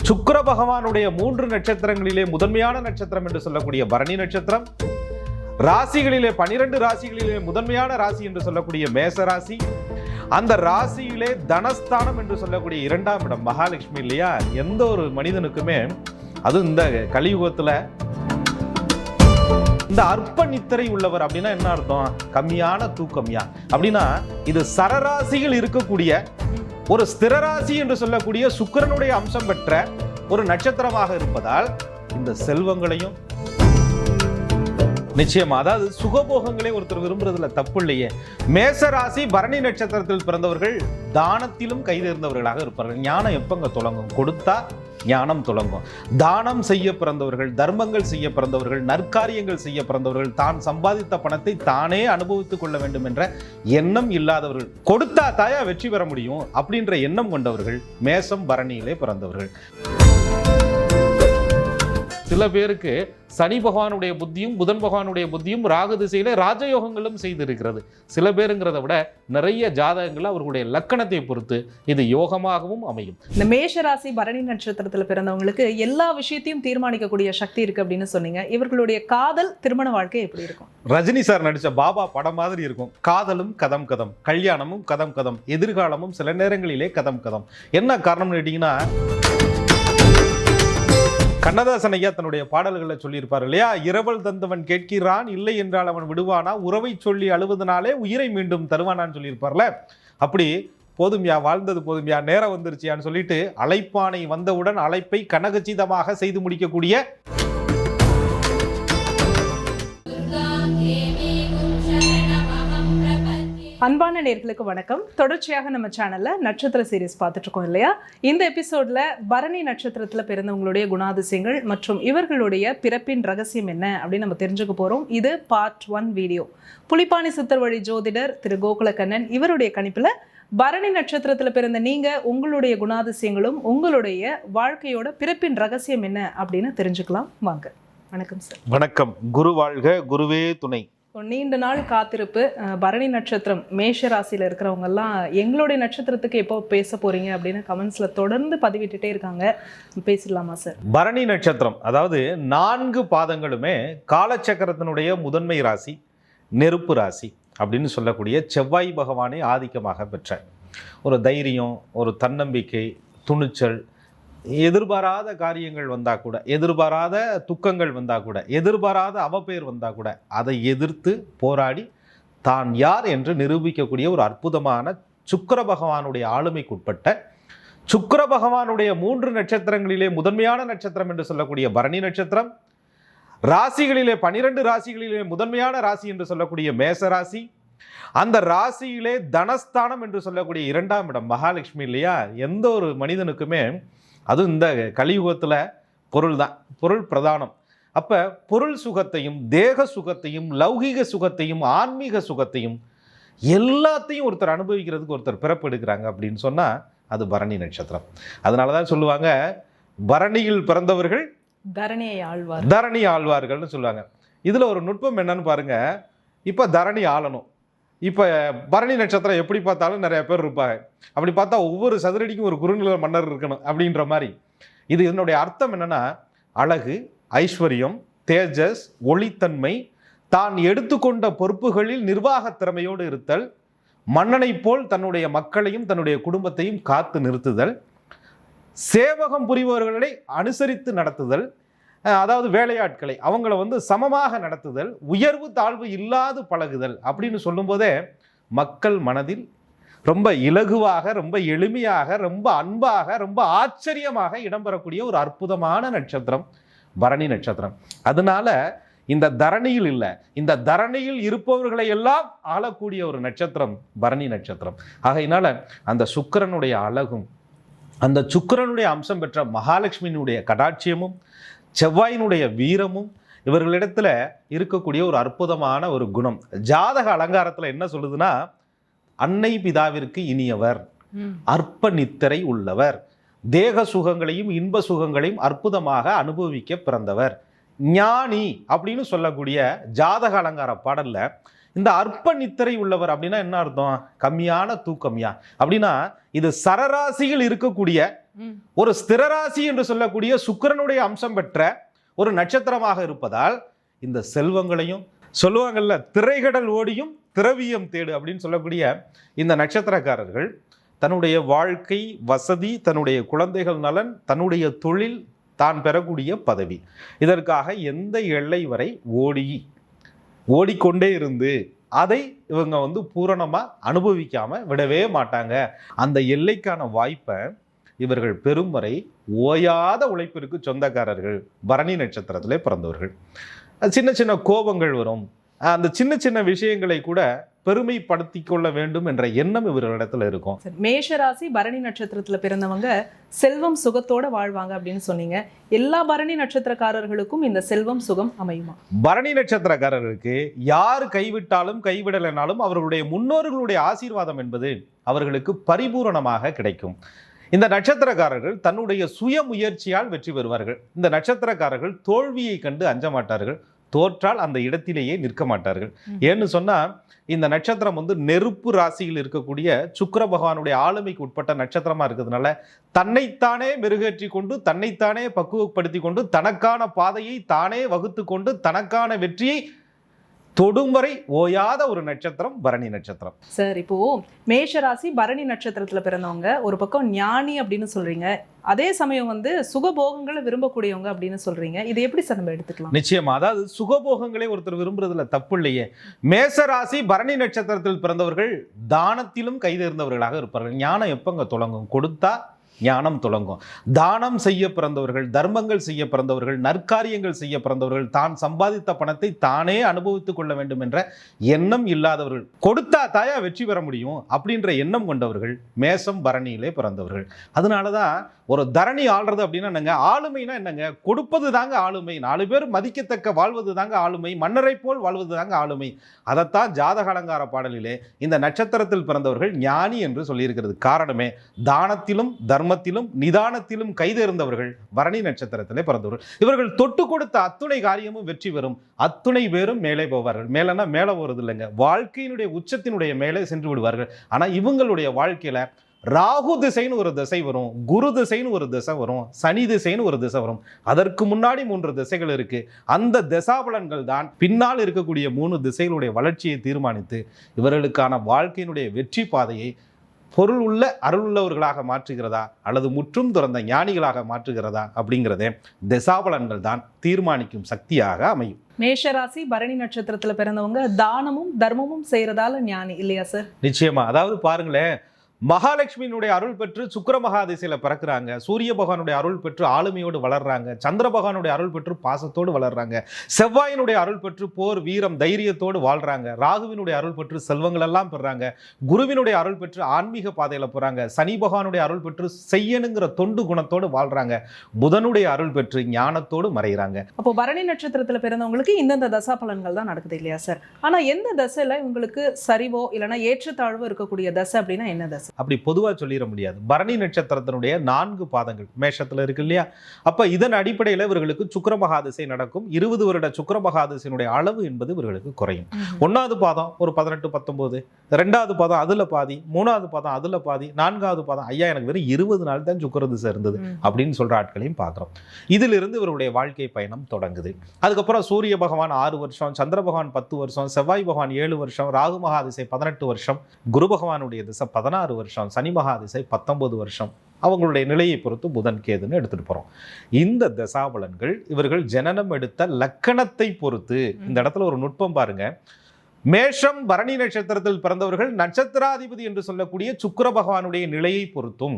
சுக்கிர பகவானுடைய 3 நட்சத்திரங்களிலே முதன்மையான நட்சத்திரம் என்று சொல்லக்கூடிய பரணி நட்சத்திரம், ராசிகளிலே 12 ராசிகளிலே முதன்மையான ராசி என்று சொல்லக்கூடிய மேச ராசி, அந்த ராசியிலே தனஸ்தானம் என்று சொல்லக்கூடிய 2ஆம் இடம் மகாலட்சுமி இல்லையா. எந்த ஒரு மனிதனுக்குமே அது இந்த கலியுகத்துல இந்த அற்ப நித்திரை உள்ளவர் அப்படின்னா என்ன அர்த்தம்? கம்மியான தூக்கம்யா அப்படின்னா இது சரராசியில் இருக்கக்கூடிய ஒரு ஸ்திரராசி என்று சொல்லக்கூடிய சுக்கிரனுடைய அம்சம் பெற்ற ஒரு நட்சத்திரமாக இருப்பதால் இந்த செல்வங்களையும் நிச்சயமா, அதாவது சுகபோகங்களே ஒருத்தர் விரும்புறதுல தப்பு இல்லையே. மேசராசி பரணி நட்சத்திரத்தில் பிறந்தவர்கள் தானத்திலும் கைதேர்ந்தவர்களாக இருப்பார்கள். ஞானம் எப்பங்க தொடங்கும்? கொடுத்தா ஞானம் தொடங்கும். தானம் செய்ய பிறந்தவர்கள், தர்மங்கள் செய்ய பிறந்தவர்கள், நற்காரியங்கள் செய்ய பிறந்தவர்கள், தான் சம்பாதித்த பணத்தை தானே அனுபவித்துக் கொள்ள வேண்டும் என்ற எண்ணம் இல்லாதவர்கள், கொடுத்தா தாயா வெற்றி பெற முடியும் அப்படின்ற எண்ணம் கொண்டவர்கள் மேசம் பரணியிலே பிறந்தவர்கள். சில பேருக்கு சனி பகவானுடைய புத்தியும் புதன் பகவானுடைய புத்தியும் ராகு திசையில ராஜயோகங்களும் செய்திருக்கிறது. சில பேருங்கிறத விட நிறைய ஜாதகங்கள் அவர்களுடைய லக்கணத்தை பொறுத்து இது யோகமாகவும் அமையும். இந்த மேஷராசி பரணி நட்சத்திரத்துல பிறந்தவங்களுக்கு எல்லா விஷயத்தையும் தீர்மானிக்கக்கூடிய சக்தி இருக்கு அப்படின்னு சொன்னீங்க. இவர்களுடைய காதல் திருமண வாழ்க்கை எப்படி இருக்கும்? ரஜினி சார் நடிச்ச பாபா படம் மாதிரி இருக்கும். காதலும் கதம் கதம், கல்யாணமும் கதம் கதம், எதிர்காலமும் சில நேரங்களிலே கதம் கதம். என்ன காரணம்னு கேட்டீங்கன்னா, கண்ணதாசன் ஐயா தன்னுடைய பாடல்களில் சொல்லியிருப்பார் இல்லையா, இரவல் தந்தவன் கேட்கிறான் இல்லை என்றால் அவன் விடுவானா, உறவை சொல்லி அழுவதனாலே உயிரை மீண்டும் தருவானான்னு சொல்லியிருப்பார்ல. அப்படி போதும்யா, வாழ்ந்தது போதும்யா, நேரம் வந்துருச்சியான்னு சொல்லிட்டு அழைப்பானை வந்தவுடன் அழைப்பை கனகச்சிதமாக செய்து முடிக்கக்கூடிய அன்பான நேயர்களுக்கு வணக்கம். தொடர்ச்சியாக நம்ம சேனல்ல நட்சத்திர சீரிஸ் பார்த்துட்டு இருக்கோம் இல்லையா. இந்த எபிசோட்ல பரணி நட்சத்திரத்துல பிறந்தவங்களுடைய குணாதிசயங்கள் மற்றும் இவர்களுடைய பிறப்பின் ரகசியம் என்ன அப்படின்னு நம்ம தெரிஞ்சுக்க போறோம். இது பார்ட் 1 வீடியோ. புலிப்பாணி சித்தர் வழி ஜோதிடர் திரு கோகுலக்கண்ணன் இவருடைய கணிப்புல பரணி நட்சத்திரத்துல பிறந்த நீங்க உங்களுடைய குணாதிசயங்களும் உங்களுடைய வாழ்க்கையோட பிறப்பின் ரகசியம் என்ன அப்படின்னு தெரிஞ்சுக்கலாம். வாங்க. வணக்கம் சார். வணக்கம். குரு வாழ்க, குருவே துணை. நீண்ட நாள் காத்திருப்பு. பரணி நட்சத்திரம் மேஷ ராசியில இருக்கிறவங்க எல்லாம் எங்களுடைய நட்சத்திரத்துக்கு எப்போ பேச போறீங்க அப்படின்னு கமெண்ட்ஸ்ல தொடர்ந்து பதிவிட்டுட்டே இருக்காங்க. பேசிடலாமா சார்? பரணி நட்சத்திரம் அதாவது 4 பாதங்களுமே காலச்சக்கரத்தினுடைய முதன்மை ராசி, நெருப்பு ராசி அப்படின்னு சொல்லக்கூடிய செவ்வாய் பகவானை ஆதிக்கமாக பெற்ற ஒரு தைரியம், ஒரு தன்னம்பிக்கை, துணிச்சல், எதிர்பாராத காரியங்கள் வந்தால் கூட, எதிர்பாராத துக்கங்கள் வந்தால் கூட, எதிர்பாராத அவப்பெயர் வந்தால் கூட அதை எதிர்த்து போராடி தான் யார் என்று நிரூபிக்கக்கூடிய ஒரு அற்புதமான சுக்கிர பகவானுடைய ஆளுமைக்குட்பட்ட, சுக்கிர பகவானுடைய 3 நட்சத்திரங்களிலே முதன்மையான நட்சத்திரம் என்று சொல்லக்கூடிய பரணி நட்சத்திரம், ராசிகளிலே 12 ராசிகளிலே முதன்மையான ராசி என்று சொல்லக்கூடிய மேச ராசி, அந்த ராசியிலே தனஸ்தானம் என்று சொல்லக்கூடிய 2ஆம் இடம் மகாலட்சுமி இல்லையா. எந்த ஒரு மனிதனுக்குமே அது இந்த கலியுகத்தில் பொருள் தான், பொருள் பிரதானம். அப்போ பொருள் சுகத்தையும் தேக சுகத்தையும் லௌகீக சுகத்தையும் ஆன்மீக சுகத்தையும் எல்லாத்தையும் ஒருத்தர் அனுபவிக்கிறதுக்கு ஒருத்தர் பிறப்பு எடுக்கிறாங்க அப்படின்னு சொன்னால் அது பரணி நட்சத்திரம். அதனால தான் சொல்லுவாங்க, பரணியில் பிறந்தவர்கள் தரணி ஆழ்வார்கள்னு சொல்லுவாங்க. இதில் ஒரு நுட்பம் என்னன்னு பாருங்க. இப்போ தரணி ஆளணும். இப்போ பரணி நட்சத்திரம் எப்படி பார்த்தாலும் நிறைய பேர் இருப்பாங்க. அப்படி பார்த்தா ஒவ்வொரு சதுரடிக்கும் ஒரு குறுநில மன்னர் இருக்கணும் அப்படின்ற மாதிரி. இது இதனுடைய அர்த்தம் என்னன்னா, அழகு, ஐஸ்வர்யம், தேஜஸ், ஒளித்தன்மை, தான் எடுத்துக்கொண்ட பொறுப்புகளில் நிர்வாக திறமையோடு இருத்தல், மன்னனை போல் தன்னுடைய மக்களையும் தன்னுடைய குடும்பத்தையும் காத்து நிறுத்துதல், சேவகம் புரிபவர்களை அனுசரித்து நடத்துதல், அதாவது வேலையாட்களை அவங்கள சமமாக நடத்துதல், உயர்வு தாழ்வு இல்லாது பழகுதல் அப்படின்னு சொல்லும்போதே மக்கள் மனதில் ரொம்ப இலகுவாக, ரொம்ப எளிமையாக, ரொம்ப அன்பாக, ரொம்ப ஆச்சரியமாக இடம்பெறக்கூடிய ஒரு அற்புதமான நட்சத்திரம் பரணி நட்சத்திரம். அதனால இந்த தரணியில் இல்லை, இந்த தரணியில் இருப்பவர்களை எல்லாம் ஆளக்கூடிய ஒரு நட்சத்திரம் பரணி நட்சத்திரம். ஆகையினால அந்த சுக்கிரனுடைய அழகும், அந்த சுக்கிரனுடைய அம்சம் பெற்ற மகாலட்சுமியினுடைய கடாட்சியமும், செவ்வாயினுடைய வீரமும் இவர்களிடத்துல இருக்கக்கூடிய ஒரு அற்புதமான ஒரு குணம். ஜாதக அலங்காரத்தில் என்ன சொல்லுதுன்னா, அன்னை பிதாவிற்கு இனியவர், அற்ப நித்திரை உள்ளவர், தேக சுகங்களையும் இன்ப சுகங்களையும் அற்புதமாக அனுபவிக்க பிறந்தவர், ஞானி அப்படின்னு சொல்லக்கூடிய ஜாதக அலங்கார பாடல்ல இந்த அற்ப நித்திரை உள்ளவர் அப்படின்னா என்ன அர்த்தம்? கம்மியான தூக்கம்யா அப்படின்னா இது சரராசியில் இருக்கக்கூடிய ஒரு ஸ்திரராசி என்று சொல்லக்கூடிய சுக்கிரனுடைய அம்சம் பெற்ற ஒரு நட்சத்திரமாக இருப்பதால் இந்த செல்வங்களையும் சொல்லுவாங்கல்ல, திரைகடல் ஓடியும் திரவியம் தேடு அப்படின்னு சொல்லக்கூடிய இந்த நட்சத்திரக்காரர்கள் தன்னுடைய வாழ்க்கை வசதி, தன்னுடைய குழந்தைகள் நலன், தன்னுடைய தொழில், தான் பெறக்கூடிய பதவி, இதற்காக எந்த எல்லை வரை ஓடிக்கொண்டே இருந்து அதை இவங்க பூரணமாக அனுபவிக்காமல் விடவே மாட்டாங்க. அந்த எல்லைக்கான வாய்ப்பை இவர்கள் பெரும் வரை ஓயாத உழைப்பிற்கு சொந்தக்காரர்கள் பரணி நட்சத்திரத்திலே பிறந்தவர்கள். சின்ன சின்ன கோபங்கள் வரும், அந்த சின்ன சின்ன விஷயங்களை கூட பெருமைப்படுத்தி கொள்ள வேண்டும் என்ற எண்ணம் இவர்களிடத்துல இருக்கும். மேஷராசி பரணி நட்சத்திரத்துல பிறந்தவங்க செல்வம் சுகத்தோட வாழ்வாங்க அப்படின்னு சொன்னீங்க. எல்லா பரணி நட்சத்திரக்காரர்களுக்கும் இந்த செல்வம் சுகம் அமையுமா? பரணி நட்சத்திரக்காரர்களுக்கு யார் கைவிட்டாலும் கைவிடலைனாலும் அவர்களுடைய முன்னோர்களுடைய ஆசீர்வாதம் என்பது அவர்களுக்கு பரிபூரணமாக கிடைக்கும். இந்த நட்சத்திரக்காரர்கள் தன்னுடைய சுய முயற்சியால் வெற்றி பெறுவார்கள். இந்த நட்சத்திரக்காரர்கள் தோல்வியை கண்டு அஞ்ச மாட்டார்கள், தோற்றால் அந்த இடத்திலேயே நிற்க மாட்டார்கள். ஏன்னு சொன்னா இந்த நட்சத்திரம் நெருப்பு ராசியில் இருக்கக்கூடிய சுக்கிர பகவானுடைய ஆளுமைக்கு உட்பட்ட நட்சத்திரமா இருக்கிறதுனால தன்னைத்தானே மெருகேற்றி கொண்டு, தன்னைத்தானே பக்குவப்படுத்தி கொண்டு, தனக்கான பாதையை தானே வகுத்து கொண்டு, தனக்கான வெற்றியை தொடும் வரை ஓயாத ஒரு நட்சத்திரம் பரணி நட்சத்திரம். சார், இப்போ மேஷராசி பரணி நட்சத்திரத்துல பிறந்தவங்க ஒரு பக்கம் ஞானி அப்படின்னு சொல்றீங்க, அதே சமயம் சுகபோகங்களை விரும்பக்கூடியவங்க அப்படின்னு சொல்றீங்க. இது எப்படி சார் நம்ம எடுத்துக்கலாம்? நிச்சயமா, அதாவது சுகபோகங்களை ஒருத்தர் விரும்புறதுல தப்பு இல்லையே. மேசராசி பரணி நட்சத்திரத்தில் பிறந்தவர்கள் தானத்திலும் கைதேர்ந்தவர்களாக இருப்பார்கள். ஞானம் எப்பங்க தொடங்கும்? கொடுத்தா ஞானம் தொடங்கும். தானம் செய்ய பிறந்தவர்கள், தர்மங்கள் செய்ய பிறந்தவர்கள், நற்காரியங்கள் செய்ய பிறந்தவர்கள், தான் சம்பாதித்த பணத்தை தானே அனுபவித்துக் கொள்ள வேண்டும் என்ற எண்ணம் இல்லாதவர்கள், கொடுத்தா தாயா வெற்றி பெற முடியும் அப்படின்ற எண்ணம் கொண்டவர்கள் மேசம் பரணியிலே பிறந்தவர்கள். அதனாலதான் ஒரு தரணி ஆள்றது அப்படின்னா என்னங்க? ஆளுமைனா என்னங்க? கொடுப்பது தாங்க ஆளுமை. 4 பேர் மதிக்கத்தக்க வாழ்வது தாங்க ஆளுமை. மன்னரை போல் வாழ்வது தாங்க ஆளுமை. அதைத்தான் ஜாதக அலங்கார பாடலிலே இந்த நட்சத்திரத்தில் பிறந்தவர்கள் ஞானி என்று சொல்லியிருக்கிறது. காரணமே தானத்திலும் தர்மத்திலும் நிதானத்திலும் கைதேர்ந்தவர்கள் பரணி நட்சத்திரத்திலே பிறந்தவர்கள். இவர்கள் தொட்டு கொடுத்த அத்துணை காரியமும் வெற்றி பெறும். அத்துணை பேரும் மேலே போவார்கள். மேலன்னா மேலே போறது இல்லைங்க, வாழ்க்கையினுடைய உச்சத்தினுடைய மேலே சென்று விடுவார்கள். ஆனா இவங்களுடைய வாழ்க்கையில ராகு திசைன்னு ஒரு திசை வரும், குரு திசைன்னு ஒரு திசை வரும், சனி திசைன்னு ஒரு திசை வரும். அதற்கு முன்னாடி 3 திசைகள் இருக்கு. அந்த திசாபலன்கள் தான் பின்னால் இருக்கக்கூடிய 3 திசைகளுடைய வளர்ச்சியை தீர்மானித்து இவர்களுக்கான வாழ்க்கையினுடைய வெற்றி பாதையை பொருள் உள்ள அருள் உள்ளவர்களாக மாற்றுகிறதா அல்லது முற்றும் துறந்த ஞானிகளாக மாற்றுகிறதா அப்படிங்கிறதே திசாபலன்கள் தான் தீர்மானிக்கும் சக்தியாக அமையும். மேஷராசி பரணி நட்சத்திரத்துல பிறந்தவங்க தானமும் தர்மமும் செய்யறதால ஞானி இல்லையா சார்? நிச்சயமா. அதாவது பாருங்களேன், மகாலட்சுமியினுடைய அருள் பெற்று சுக்கிர மகாதிசையில பிறக்கிறாங்க, சூரிய பகவானுடைய அருள் பெற்று ஆளுமையோடு வளர்றாங்க, சந்திர பகவானுடைய அருள் பெற்று பாசத்தோடு வளர்றாங்க, செவ்வாயினுடைய அருள் பெற்று போர் வீரம் தைரியத்தோடு வாழ்றாங்க, ராகுவினுடைய அருள் பெற்று செல்வங்கள் எல்லாம் பெறாங்க, குருவினுடைய அருள் பெற்று ஆன்மீக பாதையில போறாங்க, சனி பகவானுடைய அருள் பெற்று செய்யணுங்கிற தொண்டு குணத்தோடு வாழ்றாங்க, புதனுடைய அருள் பெற்று ஞானத்தோடு மறைகிறாங்க. அப்போ பரணி நட்சத்திரத்துல பிறந்தவங்களுக்கு இந்தந்த தசா பலன்கள் தான் நடக்குது இல்லையா சார்? ஆனா எந்த தசையில இவங்களுக்கு சரிவோ இல்லைன்னா ஏற்றத்தாழ்வோ இருக்கக்கூடிய தசை அப்படின்னா என்ன தசை? அப்படி பொதுவா சொல்லிட முடியாது. பரணி நட்சத்திரத்தினுடைய 4 பாதங்கள் மேஷத்துல இருக்கு இல்லையா? அப்ப இதன் அடிப்படையில் இவர்களுக்கு சுக்கிர மகாதிசை நடக்கும். 20 வருட சுக்கிர மகாதிசையினுடைய அளவு என்பது இவர்களுக்கு குறையும். 1வது பாதம் ஒரு 18 19, 2வது பாதம் அதுல பாதி, 3வது பாதம் அதுல பாதி, 4வது பாதம் ஐயா எனக்கு வெறும் 20 நாள் தான் சுக்கிர திசை இருந்தது அப்படின்னு சொல்ற ஆட்களையும் பார்க்கிறோம். இதிலிருந்து இவருடைய வாழ்க்கை பயணம் தொடங்குது. அதுக்கப்புறம் சூரிய பகவான் 6 வருஷம், சந்திர பகவான் 10 வருஷம், செவ்வாய் பகவான் 7 வருஷம், ராகு மகாதிசை 18 வருஷம், குரு பகவானுடைய திசை 16 வருஷம், சனி மகாதிசை 19 வருஷம். அவங்களுடைய நிலையை பொறுத்து புதன் கேதுன்னு எடுத்துட்டு போறோம். இந்த தசாபலன்கள் இவர்கள் ஜனனம் எடுத்த லக்கணத்தை பொறுத்து. இந்த இடத்துல ஒரு நுட்பம் பாருங்க. மேஷம் பரணி நட்சத்திரத்தில் பிறந்தவர்கள் நட்சத்திராதிபதி என்று சொல்லக்கூடிய சுக்கிர பகவானுடைய நிலையை பொறுத்தும்,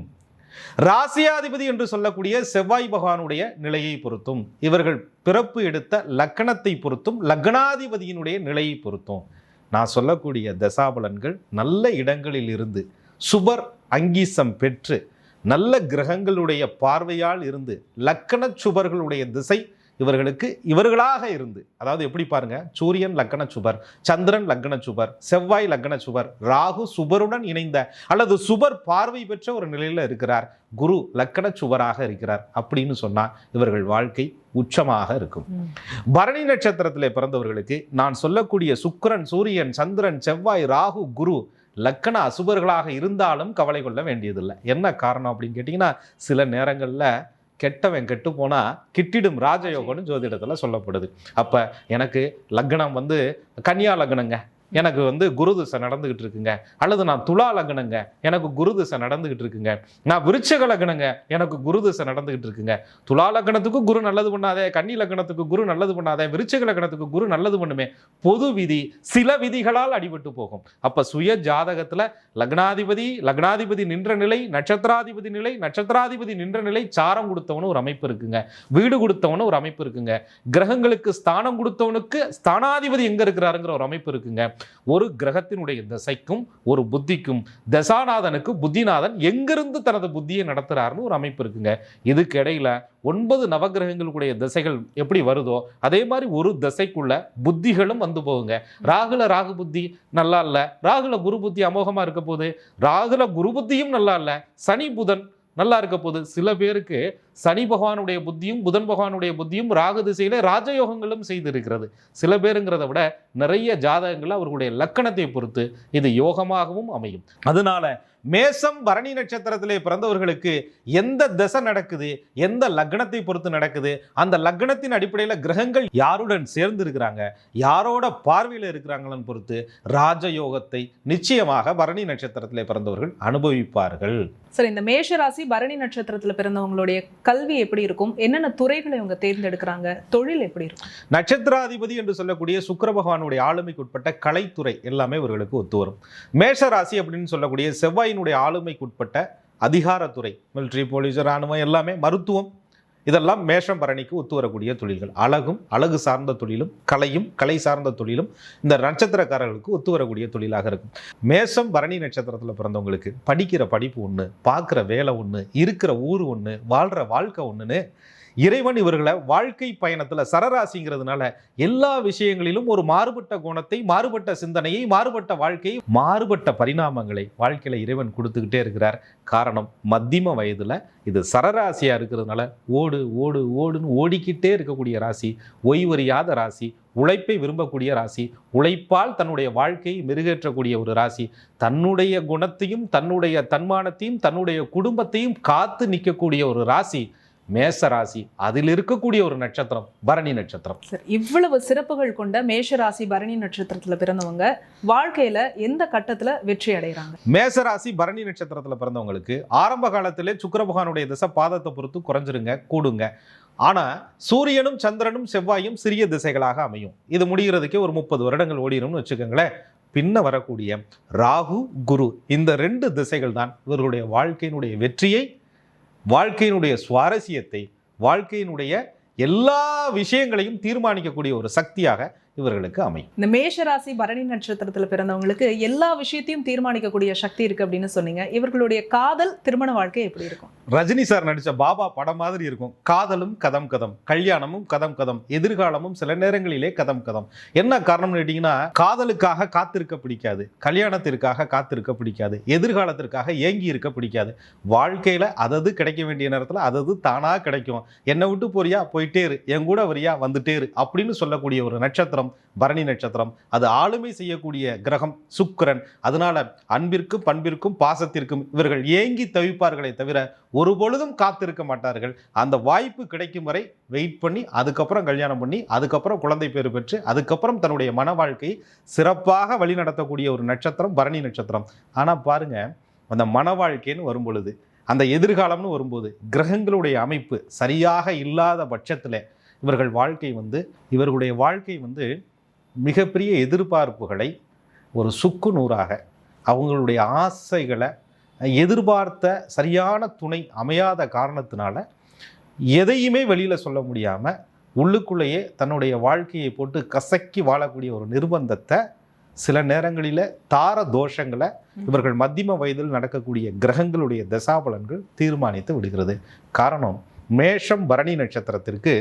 ராசியாதிபதி என்று சொல்லக்கூடிய செவ்வாய் பகவானுடைய நிலையை பொறுத்தும், இவர்கள் பிறப்பு எடுத்த லக்கணத்தை பொறுத்தும், லக்னாதிபதியினுடைய நிலையை பொறுத்தும் நான் சொல்லக்கூடிய தசாபலன்கள் நல்ல இடங்களில் இருந்து சுபர் அங்கீசம் பெற்று நல்ல கிரகங்களுடைய பார்வையால் இருந்து லக்கண சுபர்களுடைய திசை இவர்களாக இருந்து, அதாவது எப்படி பாருங்க, சூரியன் லக்கண சுபர், சந்திரன் லக்கண சுபர், செவ்வாய் லக்கண சுபர், ராகு சுபருடன் இணைந்த அல்லது சுபர் பார்வை பெற்ற ஒரு நிலையில இருக்கிறார், குரு லக்கண சுபராக இருக்கிறார் அப்படின்னு சொன்னா இவர்கள் வாழ்க்கை உச்சமாக இருக்கும். பரணி நட்சத்திரத்திலே பிறந்தவர்களுக்கு நான் சொல்லக்கூடிய சுக்கிரன், சூரியன், சந்திரன், செவ்வாய், ராகு, குரு லக்கண அசுபர்களாக இருந்தாலும் கவலை கொள்ள வேண்டியதில்லை. என்ன காரணம் அப்படின்னு கேட்டிங்கன்னா, சில நேரங்களில் கெட்டவன் கெட்டு போனால் கிட்டிடும் ராஜயோகம்னு ஜோதிடத்தில் சொல்லப்படுது. அப்போ எனக்கு லக்னம் கன்னியா லக்னங்க, எனக்கு குரு திசை நடந்துகிட்டு இருக்குங்க, அல்லது நான் துலா லக்னங்க, எனக்கு குரு திசை நடந்துகிட்டு இருக்குங்க, நான் விருச்சக லக்னங்க, எனக்கு குரு திசை நடந்துகிட்டு இருக்குங்க. துலா லக்னத்துக்கு குரு நல்லது பண்ணாதே, கன்னி லக்னத்துக்கு குரு நல்லது பண்ணாதே, விருச்சக லக்னத்துக்கு குரு நல்லது பண்ணுமே. பொது விதி சில விதிகளால் அடிபட்டு போகும். அப்ப சுய ஜாதகத்துல லக்னாதிபதி நின்ற நிலை, நட்சத்திராதிபதி நிலை, நட்சத்திராதிபதி நின்ற நிலை, சாரம் கொடுத்தவனு ஒரு அமைப்பு இருக்குங்க, வீடு கொடுத்தவனு ஒரு அமைப்பு இருக்குங்க, கிரகங்களுக்கு ஸ்தானம் கொடுத்தவனுக்கு ஸ்தானாதிபதி எங்க இருக்கிறாருங்கிற ஒரு அமைப்பு இருக்குங்க. ஒரு கிரகத்தினுடைய திசைக்கும் ஒரு புத்திக்கும் தசாநாதனுக்கு புத்திநாதன் எங்கிருந்து தனது புத்தியை நடத்துறாருன்னு ஒரு அமைப்பு இருக்குங்க. இதுக்கு இடையில 9 நவகிரகங்களுடைய திசைகள் எப்படி வருதோ அதே மாதிரி ஒரு திசைக்குள்ள புத்திகளும் போகுங்க. ராகு புத்தி நல்லா இல்ல, ராகுல குரு புத்தி அமோகமா இருக்க போது, ராகுல குரு புத்தியும் நல்லா இல்ல, சனி புதன் நல்லா இருக்க போது. சில பேருக்கு சனி பகவானுடைய புத்தியும் புதன் பகவானுடைய புத்தியும் ராகு திசையில ராஜயோகங்களும் செய்திருக்கிறது. சில பேருங்கிறத விட நிறைய ஜாதகங்கள் அவர்களுடைய லக்கணத்தை பொறுத்து இது யோகமாகவும் அமையும். அதனால மேசம் பரணி நட்சத்திரத்திலே பிறந்தவர்களுக்கு எந்த தசை நடக்குது, எந்த லக்னத்தை பொறுத்து நடக்குது, அந்த லக்னத்தின் அடிப்படையில் கிரகங்கள் யாருடன் சேர்ந்து இருக்கிறாங்க, யாரோட பார்வையில் இருக்கிறாங்கன்னு பொறுத்து ராஜயோகத்தை நிச்சயமாக பரணி நட்சத்திரத்திலே பிறந்தவர்கள் அனுபவிப்பார்கள். சார், இந்த மேஷராசி பரணி நட்சத்திரத்தில் பிறந்தவங்களுடைய கல்வி எப்படி இருக்கும், என்னென்ன துறைகளை இவங்க தேர்ந்தெடுக்கிறாங்க, தொழில் எப்படி இருக்கும்? நட்சத்திராதிபதி என்று சொல்லக்கூடிய சுக்கிர பகவானுடைய ஆளுமைக்கு உட்பட்ட கலைத்துறை எல்லாமே இவர்களுக்கு ஒத்து வரும். மேஷராசி அப்படின்னு சொல்லக்கூடிய செவ்வாயினுடைய ஆளுமைக்கு உட்பட்ட அதிகாரத்துறை, மிலிட்ரி, போலீஸ், இராணுவம், எல்லாமே மருத்துவம், இதெல்லாம் மேஷம் பரணிக்கு ஒத்து வரக்கூடிய தொழில்கள். அழகு சார்ந்த தொழிலும் கலை சார்ந்த தொழிலும் இந்த நட்சத்திரக்காரர்களுக்கு ஒத்து வரக்கூடிய தொழிலாக இருக்கும். மேஷம் பரணி நட்சத்திரத்தில் பிறந்தவங்களுக்கு படிக்கிற படிப்பு ஒன்று, பார்க்குற வேலை ஒன்று, இருக்கிற ஊர் ஒன்று, வாழ்கிற வாழ்க்கை ஒன்றுன்னு இறைவன் இவர்களை வாழ்க்கை பயணத்தில் சரராசிங்கிறதுனால எல்லா விஷயங்களிலும் ஒரு மாறுபட்ட கோணத்தை, மாறுபட்ட சிந்தனையை, மாறுபட்ட வாழ்க்கையை, மாறுபட்ட பரிணாமங்களை வாழ்க்கையில் இறைவன் கொடுத்துக்கிட்டே இருக்கிறார். காரணம், மத்தியம வயதில் இது சரராசியாக இருக்கிறதுனால ஓடுன்னு ஓடிக்கிட்டே இருக்கக்கூடிய ராசி, ஓய்வறியாத ராசி, உழைப்பை விரும்பக்கூடிய ராசி, உழைப்பால் தன்னுடைய வாழ்க்கையை மெருகேற்றக்கூடிய ஒரு ராசி, தன்னுடைய குணத்தையும் தன்னுடைய தன்மானத்தையும் தன்னுடைய குடும்பத்தையும் காத்து நிற்கக்கூடிய ஒரு ராசி மேஷ ராசி. அதில் இருக்கக்கூடிய ஒரு நட்சத்திரம் பரணி நட்சத்திரம். சார், இவ்வளவு சிறப்புகள் கொண்ட மேஷராசி பரணி நட்சத்திரத்துல பிறந்தவங்க வாழ்க்கையில எந்த கட்டத்துல வெற்றி அடைகிறாங்க? மேஷராசி பரணி நட்சத்திரத்துல பிறந்தவங்களுக்கு ஆரம்ப காலத்திலே சுக்கிர பகவானுடைய திசை பாதத்தை பொறுத்து குறைஞ்சிருங்க, கூடுங்க. ஆனா சூரியனும் சந்திரனும் செவ்வாயும் சிறிய திசைகளாக அமையும். இது முடிகிறதுக்கே ஒரு 30 வருடங்கள் ஓடிடும்னு வச்சுக்கோங்களேன். பின்ன வரக்கூடிய ராகு குரு, இந்த 2 திசைகள் தான் இவர்களுடைய வாழ்க்கையினுடைய வெற்றியை, வாழ்க்கையினுடைய சுவாரஸ்யத்தை, வாழ்க்கையினுடைய எல்லா விஷயங்களையும் தீர்மானிக்கக்கூடிய ஒரு சக்தியாக இவர்களுக்கு அமையும். இந்த மேஷராசி பரணி நட்சத்திரத்துல பிறந்தவங்களுக்கு எல்லா விஷயத்தையும் தீர்மானிக்கக்கூடிய சக்தி இருக்கு அப்படின்னு சொன்னீங்க. இவர்களுடைய காதல் திருமண வாழ்க்கை எப்படி இருக்கும்? ரஜினி சார் நடிச்ச பாபா படம் மாதிரி இருக்கும். காதலும் கதம் கதம், கல்யாணமும் கதம் கதம், எதிர்காலமும் சில நேரங்களிலே கதம் கதம். என்ன காரணம்னு கேட்டீங்கன்னா, காதலுக்காக காத்திருக்க பிடிக்காது, கல்யாணத்திற்காக காத்திருக்க பிடிக்காது, எதிர்காலத்திற்காக ஏங்கி இருக்க பிடிக்காது. வாழ்க்கையில அதது கிடைக்க வேண்டிய நேரத்தில் அதது தானா கிடைக்கும். என்னை விட்டு போறியா, போயிட்டே இரு, என் கூட வரியா, வந்துட்டே இரு அப்படின்னு சொல்லக்கூடிய ஒரு நட்சத்திரம் பரணி நட்சத்திரம். அது ஆளுமை செய்யக்கூடிய கிரகம் சுக்கிரன். அதனால அன்பிற்கும் பண்பிற்கும் பாசத்திற்கும் இவர்கள் ஏங்கி தவிப்பார்களே தவிர ஒரு பொழுதும் காத்திருக்க மாட்டார்கள். அந்த வாய்ப்பு கிடைக்கும் வரை வெயிட் பண்ணி, அதுக்கப்புறம் கல்யாணம் பண்ணி, அதுக்கப்புறம் குழந்தை பேறு பெற்று, அதுக்கப்புறம் தன்னுடைய மன வாழ்க்கையை சிறப்பாக வழி நடத்தக்கூடிய ஒரு நட்சத்திரம் பரணி நட்சத்திரம். ஆனால் பாருங்க, அந்த மன வாழ்க்கைன்னு வரும் பொழுது, அந்த எதிர்காலம்னு வரும்போது கிரகங்களுடைய அமைப்பு சரியாக இல்லாத பட்சத்தில் இவர்களுடைய வாழ்க்கை மிகப்பெரிய எதிர்பார்ப்புகளை ஒரு சுக்கு நூறாக, அவங்களுடைய ஆசைகளை எதிர்பார்த்த சரியான துணை அமையாத காரணத்தினால எதையுமே வெளியில் சொல்ல முடியாமல் உள்ளுக்குள்ளேயே தன்னுடைய வாழ்க்கையை போட்டு கசக்கி வாழக்கூடிய ஒரு நிர்பந்தத்தை, சில நேரங்களில் தார தோஷங்களை இவர்கள் மத்தியம வயதில் நடக்கக்கூடிய கிரகங்களுடைய தசாபலன்கள் தீர்மானித்து விடுகிறது. காரணம், மேஷம் பரணி நட்சத்திரத்திற்கு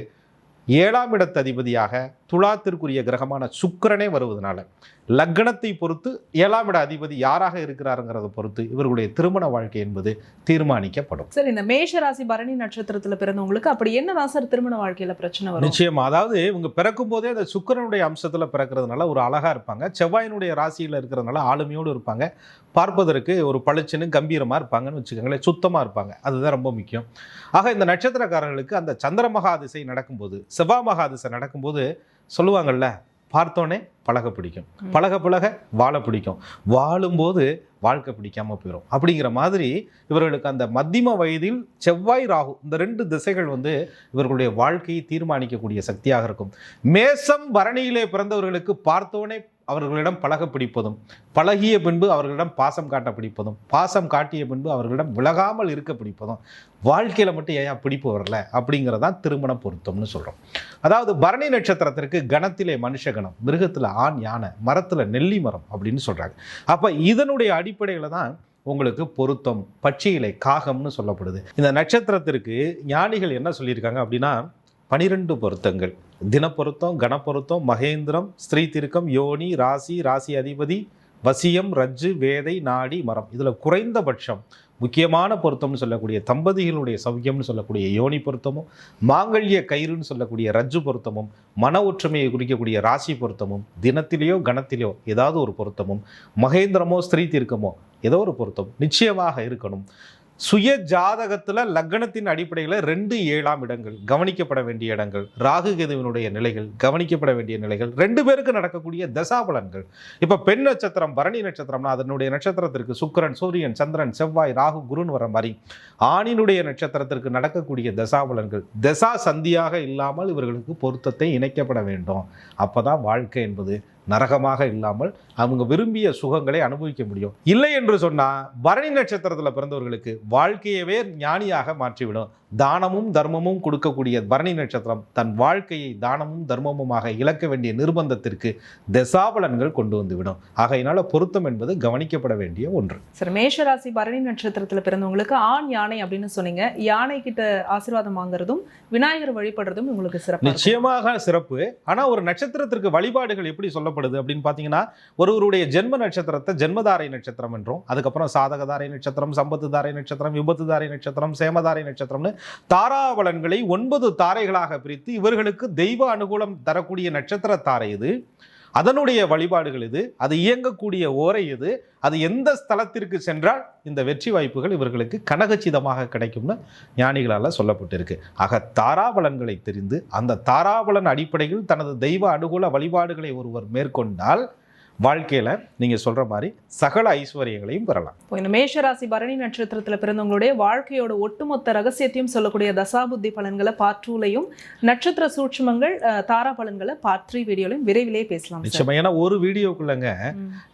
7ஆம் இடத்து அதிபதியாக துலாத்திற்குரிய கிரகமான சுக்கிரனே வருவதனால லக்னத்தை பொறுத்து 7ஆம் இட அதிபதி யாராக இருக்கிறாருங்கிறத பொறுத்து இவர்களுடைய திருமண வாழ்க்கை என்பது தீர்மானிக்கப்படும். சார், இந்த மேஷ ராசி பரணி நட்சத்திரத்துல பிறந்தவங்களுக்கு அப்படி என்னதான் சார் திருமண வாழ்க்கையில பிரச்சனை வரும்? நிச்சயமா, அதாவது இவங்க பிறக்கும் போதே அந்த சுக்கிரனுடைய அம்சத்துல பிறக்கிறதுனால ஒரு அழகா இருப்பாங்க. செவ்வாயினுடைய ராசியில இருக்கிறதுனால ஆளுமையோடு இருப்பாங்க. பார்ப்பதற்கு ஒரு பளிச்சுன்னு கம்பீரமா இருப்பாங்கன்னு வச்சுக்கோங்களேன். சுத்தமா இருப்பாங்க. அதுதான் ரொம்ப முக்கியம். ஆக இந்த நட்சத்திரக்காரர்களுக்கு அந்த சந்திர மகாதிசை நடக்கும்போது, செவ்வாய் மகாதிசை நடக்கும்போது சொல்லுவாங்கல்ல, பார்த்தோன்னே பழக பிடிக்கும், பழக பழக வாழ பிடிக்கும், வாழும்போது வாழ்க்கை பிடிக்காம போயிடும். அப்படிங்கிற மாதிரி இவர்களுக்கு அந்த மத்தியம வயதில் செவ்வாய் ராகு இந்த 2 திசைகள் இவர்களுடைய வாழ்க்கையை தீர்மானிக்கக்கூடிய சக்தியாக இருக்கும். மேசம் பரணியிலே பிறந்தவர்களுக்கு பார்த்தோன்னே அவர்களிடம் பழக பிடிப்பதும், பழகிய பின்பு அவர்களிடம் பாசம் காட்ட பிடிப்பதும், பாசம் காட்டிய பின்பு அவர்களிடம் விலகாமல் இருக்க பிடிப்பதும், வாழ்க்கையில் மட்டும் ஏன் பிடிப்பு வரல அப்படிங்கிறதான் திருமண பொருத்தம்னு சொல்கிறோம். அதாவது பரணி நட்சத்திரத்திற்கு கணத்திலே மனுஷ கணம், மிருகத்தில் ஆண் யானை, மரத்தில் நெல்லி மரம் அப்படின்னு சொல்கிறாங்க. அப்போ இதனுடைய அடிப்படையில் தான் உங்களுக்கு பொருத்தம், பட்சியிலை காகம்னு சொல்லப்படுது. இந்த நட்சத்திரத்திற்கு ஞானிகள் என்ன சொல்லியிருக்காங்க அப்படின்னா 12 பொருத்தங்கள்: தினப்பொருத்தம், கணப்பொருத்தம், மகேந்திரம், ஸ்திரீ திருக்கம், யோனி, ராசி, ராசி அதிபதி, வசியம், ரஜ்ஜு, வேதை, நாடி, மரம். இதில் குறைந்தபட்சம் முக்கியமான பொருத்தம்னு சொல்லக்கூடிய தம்பதிகளுடைய சௌக்கியம்னு சொல்லக்கூடிய யோனி பொருத்தமும், மாங்கல்ய கயிறுன்னு சொல்லக்கூடிய ரஜ்ஜு பொருத்தமும், மன ஒற்றுமையை குறிக்கக்கூடிய ராசி பொருத்தமும், தினத்திலேயோ கணத்திலேயோ ஏதாவது ஒரு பொருத்தமும், மகேந்திரமோ ஸ்திரீ தீர்க்கமோ ஏதோ ஒரு பொருத்தம் நிச்சயமாக இருக்கணும். சுய ஜாதகத்தில் லக்னத்தின் அடிப்படையில் 2, 7ஆம் இடங்கள் கவனிக்கப்பட வேண்டிய இடங்கள், ராகு கேதுவினுடைய நிலைகள் கவனிக்கப்பட வேண்டிய நிலைகள், 2 பேருக்கு நடக்கக்கூடிய தசாபலன்கள். இப்போ பெண் நட்சத்திரம் பரணி நட்சத்திரம்னா அதனுடைய நட்சத்திரத்திற்கு சுக்கிரன், சூரியன், சந்திரன், செவ்வாய், ராகு, குருன்னு வர மாதிரி ஆணினுடைய நட்சத்திரத்திற்கு நடக்கக்கூடிய தசாபலன்கள் தசா சந்தியாக இல்லாமல் இவர்களுக்கு பொருத்தத்தை இணைக்கப்பட வேண்டும். அப்போதான் வாழ்க்கை என்பது நரகமாக இல்லாமல் அவங்க விரும்பிய சுகங்களை அனுபவிக்க முடியும். இல்லை என்று சொன்னால் பரணி நட்சத்திரத்தில் பிறந்தவர்களுக்கு வாழ்க்கையவே ஞானியாக மாற்றிவிடும். தானமும் தர்மமும் கொடுக்கக்கூடிய பரணி நட்சத்திரம் தன் வாழ்க்கையை தானமும் தர்மமுமாக இழக்க வேண்டிய நிர்பந்தத்திற்கு தசாபலன்கள் கொண்டு வந்துவிடும். ஆகையினால பொருத்தம் என்பது கவனிக்கப்பட வேண்டிய ஒன்று. சார், மேஷராசி பரணி நட்சத்திரத்தில் பிறந்தவங்களுக்கு ஆண் யானை அப்படின்னு சொன்னீங்க. யானை கிட்ட ஆசீர்வாதம் வாங்குறதும் விநாயகர் வழிபடுறதும் உங்களுக்கு சிறப்பு. நிச்சயமாக சிறப்பு. ஆனால் ஒரு நட்சத்திரத்திற்கு வழிபாடுகள் எப்படி சொல்லப்படுது அப்படின்னு பார்த்தீங்கன்னா, ஒருவருடைய ஜென்ம நட்சத்திரத்தை ஜென்மதாரை நட்சத்திரம் என்றும், அதுக்கப்புறம் சாதகதாரை நட்சத்திரம், சம்பத்துதாரை நட்சத்திரம், விபத்துதாரை நட்சத்திரம், சேமதாரை நட்சத்திரம்னு தாராபலன்களை 9 தாரைகளாக பிரித்து இவர்களுக்கு தெய்வ அனுகூலம் தரக்கூடிய நட்சத்திர தாரை இது, அதனுடைய வழிபாடுகள் இது, அது இயங்கக்கூடிய ஓரை இது, அது எந்த ஸ்தலத்திற்கு சென்றால் இந்த வெற்றி வாய்ப்புகள் இவர்களுக்கு கனகச்சிதமாக கிடைக்கும்னு ஞானிகளால் சொல்லப்பட்டிருக்கு. ஆக தாராபலன்களை தெரிந்து அந்த தாராபலன் அடிப்படையில் தனது தெய்வ அனுகூல வழிபாடுகளை ஒருவர் மேற்கொண்டால் வாழ்க்கையில் நீங்கள் சொல்கிற மாதிரி சகல ஐஸ்வர்யங்களையும் பெறலாம். இந்த மேஷராசி பரணி நட்சத்திரத்தில் பிறந்தவங்களுடைய வாழ்க்கையோட ஒட்டுமொத்த ரகசியத்தையும் சொல்லக்கூடிய தசாபுத்தி பலன்களை பார்ட் 2லையும், நட்சத்திர சூட்சுமங்கள் தாரா பலன்களை பார்ட் 3 வீடியோலையும் விரைவிலே பேசலாம். நிச்சயமா, ஏன்னா ஒரு வீடியோக்குள்ளங்க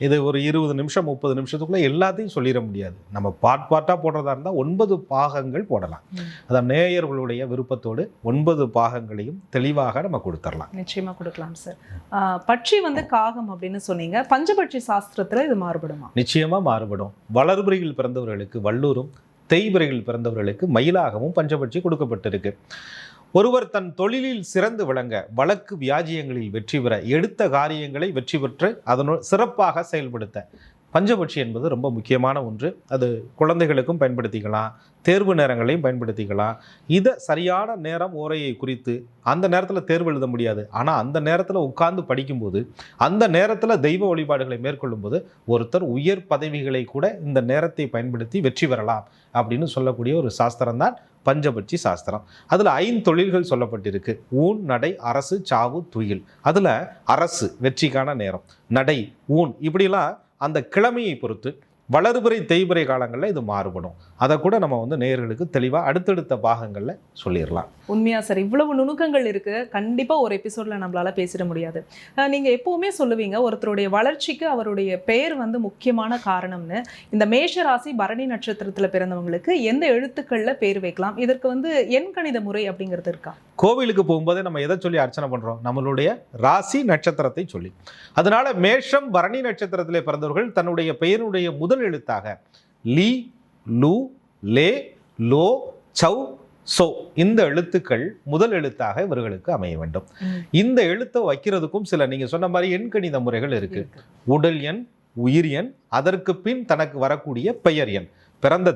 இது ஒரு 20 நிமிஷம் 30 நிமிஷத்துக்குள்ள எல்லாத்தையும் சொல்லிட முடியாது. நம்ம பார்ட்டாக போடுறதா இருந்தால் 9 பாகங்கள் போடலாம். அதான் நேயர்களுடைய விருப்பத்தோடு 9 பாகங்களையும் தெளிவாக நம்ம கொடுத்துடலாம். நிச்சயமா கொடுக்கலாம் சார். பட்சி காகம் அப்படின்னு சொன்னீங்க. பஞ்சபட்சி சாஸ்திரத்துல இது மாறுபடுமா? நிச்சயமா மாறுபடும். வளர்பிறையில் பிறந்தவர்களுக்கு வல்லூரும், தேய்பிறையில் பிறந்தவர்களுக்கு மயிலாகவும் பஞ்சபட்சி கொடுக்கப்பட்டிருக்கு. ஒருவர் தன் தொழிலில் சிறந்து விளங்க, வழக்கு வியாஜியங்களில் வெற்றி பெற, எடுத்த காரியங்களை வெற்றி பெற்று அதனுள் சிறப்பாக செயல்படுத்த பஞ்சபட்சி என்பது ரொம்ப முக்கியமான ஒன்று. அது குழந்தைகளுக்கும் பயன்படுத்திக்கலாம், தேர்வு நேரங்களையும் பயன்படுத்திக்கலாம். இதை சரியான நேரம் ஓரையை குறித்து அந்த நேரத்தில் தேர்வு எழுத முடியாது, ஆனால் அந்த நேரத்தில் உட்கார்ந்து படிக்கும்போது, அந்த நேரத்தில் தெய்வ வழிபாடுகளை மேற்கொள்ளும்போது ஒருத்தர் உயர் பதவிகளை கூட இந்த நேரத்தை பயன்படுத்தி வெற்றி பெறலாம் அப்படின்னு சொல்லக்கூடிய ஒரு சாஸ்திரம் தான் பஞ்சபட்சி சாஸ்திரம். அதில் 5 தொழில்கள் சொல்லப்பட்டிருக்கு. ஊன், நடை, அரசு, சாவு, துயில். அதில் அரசு வெற்றிக்கான நேரம், நடை, ஊன் இப்படிலாம் அந்த கிழமையை பொறுத்து வளர்பிறை தேய்பிறை காலங்களில் இது மாறுபடும். அதை கூட நம்ம நேயர்களுக்கு தெளிவாக அடுத்தடுத்த பாகங்களில் சொல்லிடலாம். உண்மையா சார், இவ்வளவு நுணுக்கங்கள் இருக்கு. கண்டிப்பா ஒரு எபிசோட்ல நம்மளால பேசிட முடியாது. நீங்க எப்பவுமே சொல்லுவீங்க ஒருத்தருடைய வளர்ச்சிக்கு அவருடைய பெயர் முக்கியமான காரணம்னு. இந்த மேஷ ராசி பரணி நட்சத்திரத்துல பிறந்தவங்களுக்கு எந்த எழுத்துக்கள்ல பேர் வைக்கலாம்? இதற்கு எண் கணித முறை அப்படிங்கிறது இருக்கா? கோவிலுக்கு போகும்போதே நம்ம எதை சொல்லி அர்ச்சனை பண்றோம்? நம்மளுடைய ராசி நட்சத்திரத்தை சொல்லி. அதனால மேஷம் பரணி நட்சத்திரத்திலே பிறந்தவர்கள் தன்னுடைய பெயருடைய முதல் எழுத்தாக லீ, லூ, லே, லோ, சௌ, ஸோ இந்த எழுத்துக்கள் முதல் எழுத்தாக இவர்களுக்கு அமைய வேண்டும். இந்த எழுத்தை வைக்கிறதுக்கும் சில நீங்க சொன்ன மாதிரி எண்கணித முறைகள் இருக்கு. உடல் எண், உயிர் எண், அதற்கு பின் தனக்கு வரக்கூடிய பெயர் எண், பிறந்த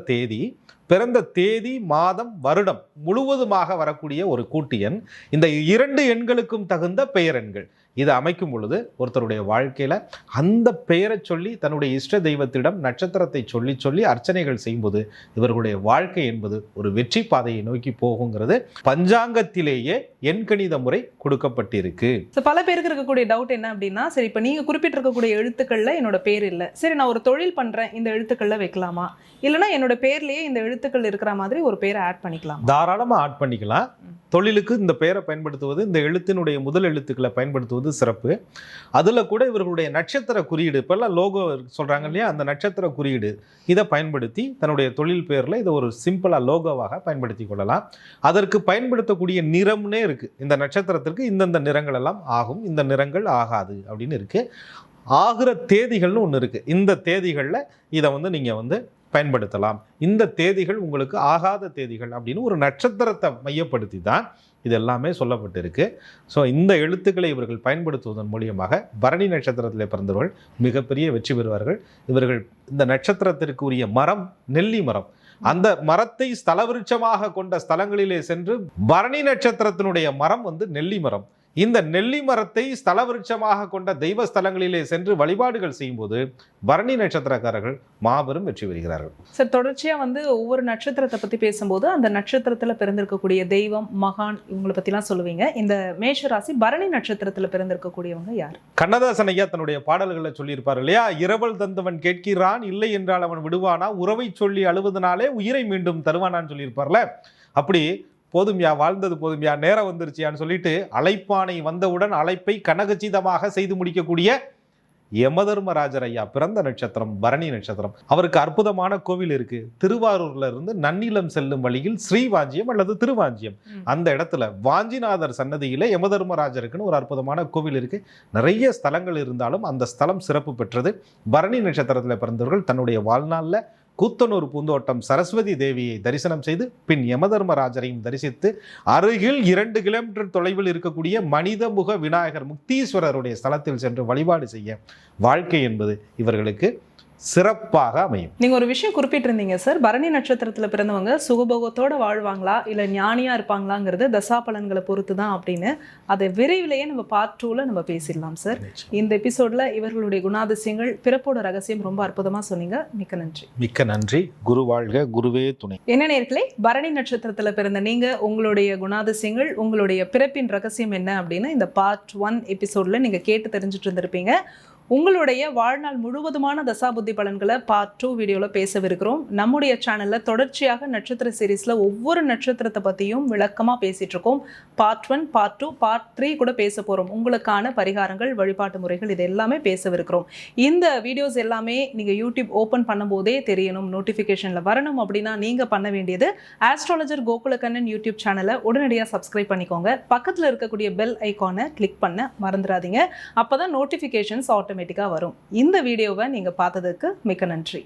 தேதி, மாதம், வருடம் முழுவதுமாக வரக்கூடிய ஒரு கூட்டு எண், இந்த 2 எண்களுக்கும் தகுந்த பெயர் எண்கள். இதை அமைக்கும் பொழுது ஒருத்தருடைய வாழ்க்கையில அந்த பெயரை சொல்லி தன்னுடைய இஷ்ட தெய்வத்திடம் நட்சத்திரத்தை சொல்லி சொல்லி அர்ச்சனைகள் செய்யும்போது இவர்களுடைய வாழ்க்கை என்பது ஒரு வெற்றி பாதையை நோக்கி போகுங்கிறது பஞ்சாங்கத்திலேயே எண்கணித முறை கொடுக்கப்பட்டிருக்கு. பல பேருக்கு இருக்கக்கூடிய டவுட் என்ன அப்படின்னா, சரி இப்போ நீங்க குறிப்பிட்டிருக்கக்கூடிய எழுத்துக்கள்ல என்னோட பேர் இல்லை, சரி நான் ஒரு தொழில் பண்றேன், இந்த எழுத்துக்கள்ல வைக்கலாமா, இல்லைன்னா என்னோட பேர்லயே இந்த எழுத்துக்கள் இருக்கிற மாதிரி ஒரு பேரை ஆட் பண்ணிக்கலாம்? தாராளமா ஆட் பண்ணிக்கலாம். தொழிலுக்கு இந்த பெயரை பயன்படுத்துவது, இந்த எழுத்தினுடைய முதல் எழுத்துக்களை பயன்படுத்துவது சிறப்பு. அதுல கூட இவர்களுடைய நட்சத்திர குறியீடு, இப்பெல்லாம் லோகோ சொல்றாங்க இல்லையா, அந்த நட்சத்திர குறியீடு இதை பயன்படுத்தி தன்னுடைய தொழில் பேர்ல இதை ஒரு சிம்பிளா லோகோவாக பயன்படுத்தி கொள்ளலாம். அதற்கு பயன்படுத்தக்கூடிய நிறம்னே இருக்கு. இந்த நட்சத்திரத்திற்கு இந்தந்த நிறங்கள் எல்லாம் ஆகும், இந்த நிறங்கள் ஆகாது அப்படின்னு இருக்கு. ஆகிற தேதிகள்னு ஒன்று இருக்கு. இந்த தேதிகளில் இதை நீங்க பயன்படுத்தலாம். இந்த தேதிகள் உங்களுக்கு ஆகாத தேதிகள் அப்படின்னு ஒரு நட்சத்திரத்தை மையப்படுத்தி தான் இது எல்லாமே சொல்லப்பட்டிருக்கு. ஸோ இந்த எழுத்துக்களை இவர்கள் பயன்படுத்துவதன் மூலியமாக பரணி நட்சத்திரத்தில் பிறந்தவர்கள் மிகப்பெரிய வெற்றி பெறுவார்கள். இவர்கள் இந்த நட்சத்திரத்திற்கு உரிய மரம் நெல்லி மரம், அந்த மரத்தை ஸ்தலவிருட்சமாக கொண்ட ஸ்தலங்களிலே சென்று பரணி நட்சத்திரத்தினுடைய மரம் நெல்லி மரம். இந்த நெல்லி மரத்தை ஸ்தலவிருட்சமாக கொண்ட தெய்வ ஸ்தலங்களிலே சென்று வழிபாடுகள் செய்யும்போது பரணி நட்சத்திரக்காரர்கள் மாபெரும் வெற்றி பெறுகிறார்கள். சார், தொடர்ச்சியா ஒவ்வொரு நட்சத்திரத்தை பத்தி பேசும்போது அந்த நட்சத்திரத்துல பிறந்திருக்கக்கூடிய தெய்வம், மகான், இவங்களை பத்திலாம் சொல்லுவீங்க. இந்த மேஷராசி பரணி நட்சத்திரத்துல பிறந்திருக்கக்கூடியவங்க யார்? கண்ணதாசன் ஐயா தன்னுடைய பாடல்களை சொல்லியிருப்பார் இல்லையா, இரவல் தந்தவன் கேட்கிறான், இல்லை என்றால் அவன் விடுவானா, உறவை சொல்லி அழுவதனாலே உயிரை மீண்டும் தருவானான்னு சொல்லியிருப்பார்ல. அப்படி போதும்யா, வாழ்ந்தது போதும்யா, நேரம் வந்துருச்சியான்னு சொல்லிட்டு அழைப்பானை வந்தவுடன் அழைப்பை கனகச்சிதமாக செய்து முடிக்கக்கூடிய யமதர்மராஜர் ஐயா பிறந்த நட்சத்திரம் பரணி நட்சத்திரம். அவருக்கு அற்புதமான கோவில் இருக்கு. திருவாரூர்ல இருந்து நன்னிலம் செல்லும் வழியில் ஸ்ரீவாஞ்சியம் அல்லது திருவாஞ்சியம், அந்த இடத்துல வாஞ்சிநாதர் சன்னதியில யமதர்மராஜருக்குன்னு ஒரு அற்புதமான கோவில் இருக்கு. நிறைய ஸ்தலங்கள் இருந்தாலும் அந்த ஸ்தலம் சிறப்பு பெற்றது. பரணி நட்சத்திரத்தில் பிறந்தவர்கள் தன்னுடைய வாழ்நாளில் கூத்தனூர் பூந்தோட்டம் சரஸ்வதி தேவியை தரிசனம் செய்து பின் யமதர்மராஜரையும் தரிசித்து அருகில் 2 கிலோமீட்டர் தொலைவில் இருக்கக்கூடிய மனிதமுக விநாயகர் முக்தீஸ்வரருடைய ஸ்தலத்தில் சென்று வழிபாடு செய்ய வாழ்க்கை என்பது இவர்களுக்கு சிறப்பாக அமையும். நீங்க ஒரு விஷயம் குறிப்பிட்டிருந்தீங்க சார், பரணி நட்சத்திரத்துல பிறந்தவங்க சுகபோகத்தோட வாழ்வாங்களா இல்ல ஞானியா இருப்பாங்களாங்கிறது தசாபலன்களை பொறுத்து தான் அப்படின்னு அதை விரைவிலேயே நம்ம பார்ட் 2ல நம்ம பேசிடலாம் சார். இந்த எபிசோட்ல இவர்களுடைய குணாதிசயங்கள், பிறப்போட ரகசியம் ரொம்ப அற்புதமா சொன்னீங்க. மிக்க நன்றி. மிக்க நன்றி. குரு வாழ்க, குருவே துணை. என்ன நேயர்களே, பரணி நட்சத்திரத்துல பிறந்த நீங்க உங்களுடைய குணாதிசயங்கள், உங்களுடைய பிறப்பின் ரகசியம் என்ன அப்படின்னு இந்த பார்ட் 1 எபிசோட்ல நீங்க கேட்டு தெரிஞ்சுட்டு இருந்திருப்பீங்க. உங்களுடைய வாழ்நாள் முழுவதுமான தசாபுத்தி பலன்களை பார்ட் 2 வீடியோவில் பேசவிருக்கிறோம். நம்முடைய சேனலில் தொடர்ச்சியாக நட்சத்திர சீரீஸில் ஒவ்வொரு நட்சத்திரத்தை பற்றியும் விளக்கமாக பேசிகிட்டு இருக்கோம். பார்ட் 1, பார்ட் 2, பார்ட் 3 கூட பேச போகிறோம். உங்களுக்கான பரிகாரங்கள், வழிபாட்டு முறைகள், இது எல்லாமே பேசவிருக்கிறோம். இந்த வீடியோஸ் எல்லாமே நீங்கள் யூடியூப் ஓப்பன் பண்ணும்போதே தெரியணும், நோட்டிஃபிகேஷனில் வரணும் அப்படின்னா நீங்கள் பண்ண வேண்டியது ஆஸ்ட்ராலஜர் கோகுலக்கண்ணன் யூடியூப் சேனலை உடனடியாக சப்ஸ்கிரைப் பண்ணிக்கோங்க. பக்கத்தில் இருக்கக்கூடிய பெல் ஐக்கானை கிளிக் பண்ண மறந்துடாதீங்க. அப்போ தான் நோட்டிஃபிகேஷன்ஸ் ஆட்டோமேட்டிக்காக வரும். இந்த வீடியோவை நீங்கள் பார்த்ததுக்கு மிக்க நன்றி.